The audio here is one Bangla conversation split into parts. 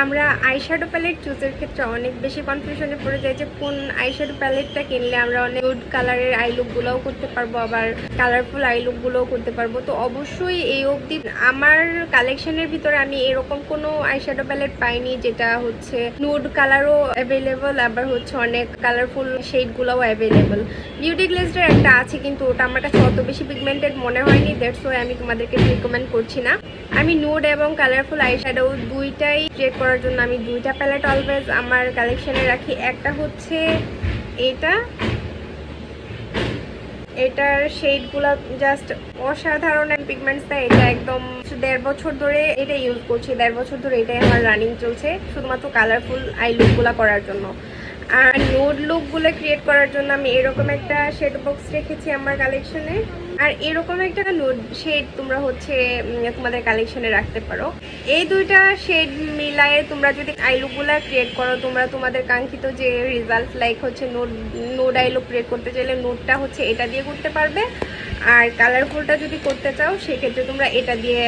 আমরা আইশ্যাডো প্যালেট চুজের ক্ষেত্রে অনেক বেশি কনফিউশনে পড়ে যাই যে কোন আইশ্যাডো প্যালেটটা কিনলে আমরা অনেক গুড কালারের আই লুকগুলোও করতে পারবো, আবার কালারফুল আই লুকগুলোও করতে পারবো। তো অবশ্যই এই অবধি আমার কালেকশনের ভিতরে আমি এরকম কোনো আইশ্যাডো প্যালেট পাইনি যেটা হচ্ছে নুড কালারও অ্যাভেলেবল, আবার হচ্ছে অনেক কালারফুল শেডগুলোও অ্যাভেলেবল। বিউটি গ্লেজের একটা আছে কিন্তু ওটা আমার কাছে অত বেশি পিগমেন্টেড মনে হয়নি, দ্যাটস ওয়াই আমি তোমাদেরকে রিকমেন্ড করছি না। আমি নুড এবং কালারফুল আইশ্যাডো দুইটাই ক্রিয়েট করার জন্য আমি দুইটা প্যালেট অলওয়েজ আমার কালেকশনে রাখি। একটা হচ্ছে এটার শেডগুলো জাস্ট অসাধারণ পিগমেন্টস দেয়। এটা একদম 1.5 বছর ধরে এটা ইউজ করছি, 1.5 বছর ধরে এটাই আমার রানিং চলছে শুধুমাত্র কালারফুল আই লুকগুলো করার জন্য। আর নোড লুকগুলো ক্রিয়েট করার জন্য আমি এরকম একটা শেড বক্স রেখেছি আমার কালেকশনে, আর এরকম একটা নোড শেড তোমরা হচ্ছে তোমাদের কালেকশনে রাখতে পারো। এই দুইটা শেড মিলায়ে তোমরা যদি আই লুকগুলো ক্রিয়েট করো, তোমরা তোমাদের কাঙ্ক্ষিত যে রেজাল্ট লাইক হচ্ছে নোড আই লুক ক্রিয়েট করতে চাইলে নোডটা হচ্ছে এটা দিয়ে করতে পারবে, আর কালারফুলটা যদি করতে চাও সেক্ষেত্রে তোমরা এটা দিয়ে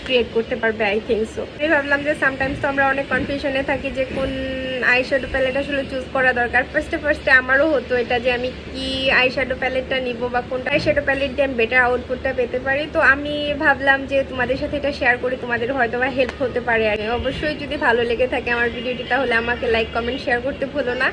ক্রিয়েট করতে পারবে আই থিঙ্ক সো। আমি ভাবলাম যে সামটাইমস তো আমরা অনেক কনফিউশনে থাকি যে কোন আইশ্যাডো প্যালেট আসলে চুজ করা দরকার। ফার্স্টে আমারও হতো এটা যে আমি কি আইশ্যাডো প্যালেটটা নিব বা কোনটা আইশ্যাডো প্যালেট দিয়ে আমি বেটার আউটপুটটা পেতে পারি। তো আমি ভাবলাম যে তোমাদের সাথে এটা শেয়ার করি, তোমাদের হয়তো বা হেল্প হতে পারে। আর অবশ্যই যদি ভালো লেগে থাকে আমার ভিডিওটি তাহলে আমাকে লাইক কমেন্ট শেয়ার করতে ভুলো না।